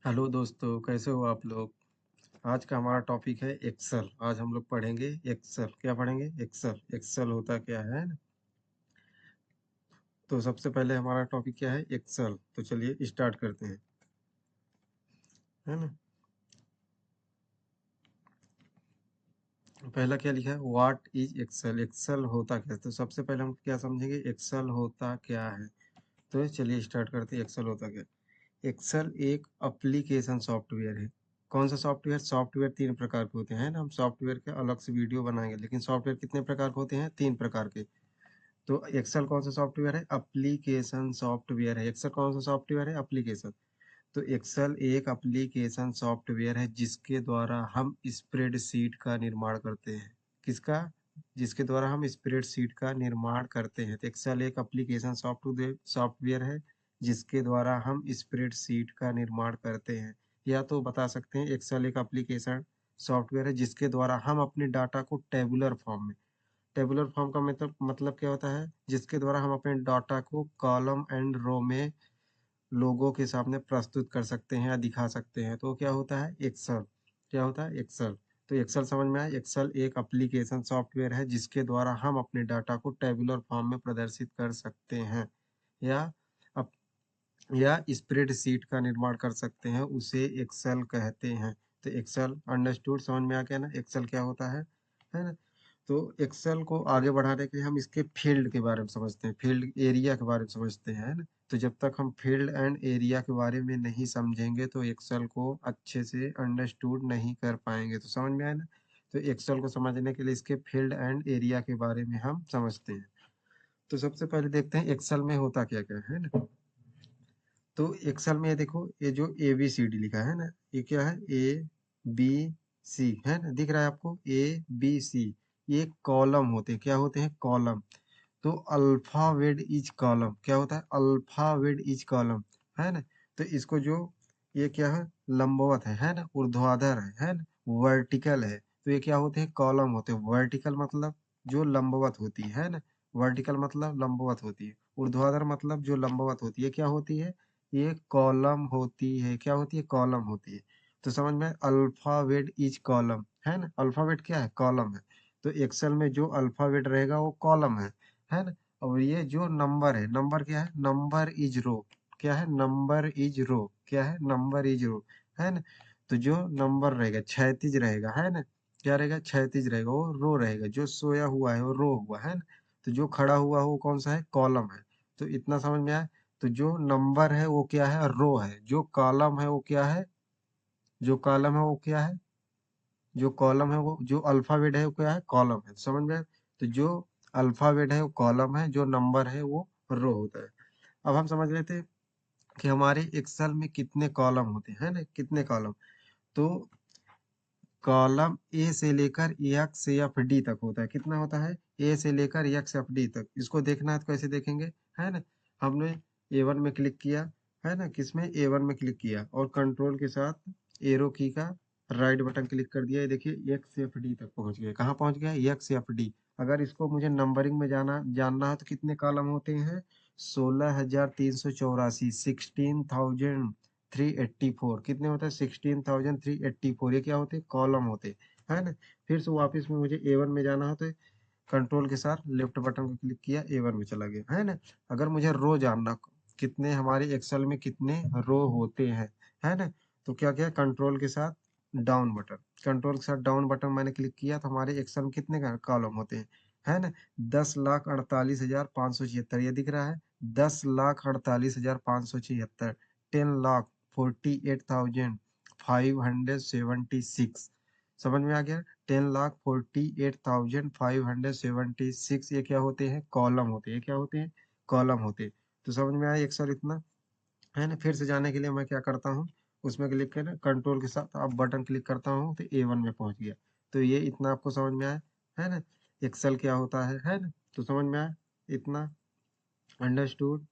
Hello दोस्तों, कैसे हो आप लोग? आज का हमारा टॉपिक है एक्सेल। आज हम लोग पढ़ेंगे एक्सेल। क्या पढ़ेंगे? एक्सेल। एक्सेल होता क्या है ना? तो सबसे पहले हमारा टॉपिक क्या है? एक्सेल। तो चलिए स्टार्ट करते हैं, है ना? पहला क्या लिखा है? What is Excel? एक्सेल होता क्या है? तो सबसे पहले हम क्या समझेंगे? एक्सेल होता क्या है? तो चलिए स्टार्ट करते हैं। एक्सेल होता क्या है? एक्सेल एक एप्लीकेशन सॉफ्टवेयर है। कौन सा सॉफ्टवेयर? सॉफ्टवेयर तीन प्रकार के होते हैं ना। हम सॉफ्टवेयर के अलग से वीडियो बनाएंगे, लेकिन सॉफ्टवेयर कितने प्रकार के होते हैं? तीन प्रकार के। तो एक्सेल कौन सा सॉफ्टवेयर है? एप्लीकेशन सॉफ्टवेयर है। एक्सेल कौन सा सॉफ्टवेयर है? एप्लीकेशन। तो एक्सेल एक एप्लीकेशन सॉफ्टवेयर है जिसके द्वारा हम स्प्रेडशीट का निर्माण करते हैं। किसका? जिसके द्वारा हम स्प्रेडशीट का निर्माण करते हैं। तो एक्सेल एक एप्लीकेशन सॉफ्टवेयर है जिसके द्वारा हम स्प्रेडशीट का निर्माण करते हैं। या तो बता सकते हैं एक्सेल एक एप्लीकेशन सॉफ्टवेयर है जिसके द्वारा हम अपने डाटा को टेबुलर फॉर्म में, टेबुलर फॉर्म का मतलब क्या होता है? जिसके द्वारा हम अपने डाटा को कॉलम एंड रो में लोगों के सामने प्रस्तुत कर सकते हैं या दिखा सकते हैं। तो क्या होता है? एक्सेल। क्या होता है? एक्सेल। तो एक्सेल समझ में आया? एक्सेल एक एप्लीकेशन सॉफ्टवेयर है जिसके द्वारा हम अपने डाटा को टेबुलर फॉर्म में प्रदर्शित कर सकते हैं या अप, या स्प्रेडशीट का निर्माण कर सकते हैं। उसे एक्सेल कहते हैं। तो एक्सेल अंडरस्टूड, समझ में आ गया ना एक्सेल क्या होता है ना? तो एक्सेल को आगे बढ़ाने के लिए हम इसके फील्ड के बारे में समझते हैं, फील्ड एरिया के बारे में समझते हैं, है ना? तो जब तक हम फील्ड एंड एरिया के बारे में नहीं समझेंगे तो एक्सेल को अच्छे से अंडरस्टूड नहीं कर पाएंगे। तो समझ में आया ना? तो एक्सेल को समझने के लिए इसके फील्ड एंड एरिया के बारे में हम समझते हैं। तो सबसे पहले देखते हैं एक्सेल में होता क्या क्या है ना। तो एक्सेल में ये देखो, ये जो ए बी सी डी लिखा है ना, ये क्या है? ए बी सी, है ना? दिख रहा है आपको? ए बी सी, ये कॉलम होते हैं। क्या होते हैं? कॉलम। तो अल्फाबेट इज कॉलम। क्या होता है? अल्फाबेट इज कॉलम, है ना? तो इसको जो, ये क्या है? लंबवत है ना? ऊर्ध्वाधर है ना? वर्टिकल है। तो ये क्या होते हैं? कॉलम होते हैं। वर्टिकल मतलब जो लंबवत होती है ना? वर्टिकल मतलब लंबवत होती है। ऊर्ध्वाधर मतलब जो लंबवत होती है, क्या होती है? ये कॉलम होती है। क्या होती है? कॉलम होती है। तो समझ में, अल्फाबेट इज कॉलम, है ना? अल्फाबेट क्या है? कॉलम है। तो एक्सेल में जो अल्फाबेट रहेगा वो कॉलम है ना? और ये जो नंबर है, नंबर क्या है? नंबर इज रो। क्या है? नंबर इज रो। क्या है? नंबर इज रो, है ना? तो जो नंबर रहेगा क्षैतिज रहेगा, है ना? क्या रहेगा? क्षैतिज रहेगा, वो रो रहेगा। जो सोया हुआ है वो रो हुआ है ना? तो जो खड़ा हुआ है वो कौन सा है? कॉलम है। तो इतना समझ में आया? तो जो नंबर है वो क्या है? रो है। जो कॉलम है वो क्या है? जो कॉलम है वो क्या है? जो कॉलम है वो, जो अल्फाबेट है वो क्या है? कॉलम है। समझ में आया? तो जो अल्फाबेट है वो कॉलम है, जो नंबर है वो रो होता है। अब हम समझ लेते हैं कि हमारे एक्सेल में कितने कॉलम होते हैं, है ना? कितने कॉलम? तो कॉलम ए से लेकर एक्स एफ डी तक होता है। कितना होता है? ए से लेकर एक्स एफ डी तक। इसको देखना है तो कैसे देखेंगे, है ना? हमने ए वन में क्लिक किया, है ना? किसमें? ए वन में क्लिक किया और कंट्रोल के साथ एरो की का राइट बटन क्लिक कर दिया। ये देखिए एक्स एफ डी तक पहुंच गए। कहाँ पहुंच गया? X F D. अगर इसको मुझे नंबरिंग में जानना है तो कितने कॉलम होते हैं? 16,384, 16,384। कितने होते हैं? 16,384। ये क्या होते हैं? कॉलम होते हैं, है ना? फिर से वापस में मुझे ए वन में जाना है तो कंट्रोल के साथ लेफ्ट बटन को क्लिक किया, ए वन में चला गया, है ना? अगर मुझे रो जानना, कितने हमारे एक्सेल में कितने रो होते हैं, है ना? तो क्या किया? कंट्रोल के साथ डाउन बटन, कंट्रोल के साथ डाउन बटन मैंने क्लिक किया तो हमारे एक्सेल में कितने कॉलम होते हैं, है ना? 10,48,576 ये दिख रहा है। 10,48,576। 10,48,576। समझ में आ गया? 10,48,576 ये क्या होते हैं? कॉलम होते हैं। ये क्या होते हैं? कॉलम होते हैं। तो समझ में आया एक्सेल इतना, है ना? फिर से जाने के लिए मैं क्या करता हूँ, उसमें क्लिक कर कंट्रोल के साथ अब बटन क्लिक करता हूँ तो ए वन में पहुंच गया। तो ये इतना आपको समझ में आया, है ना? एक्सेल क्या होता है ना? तो समझ में आया इतना, अंडरस्टूड।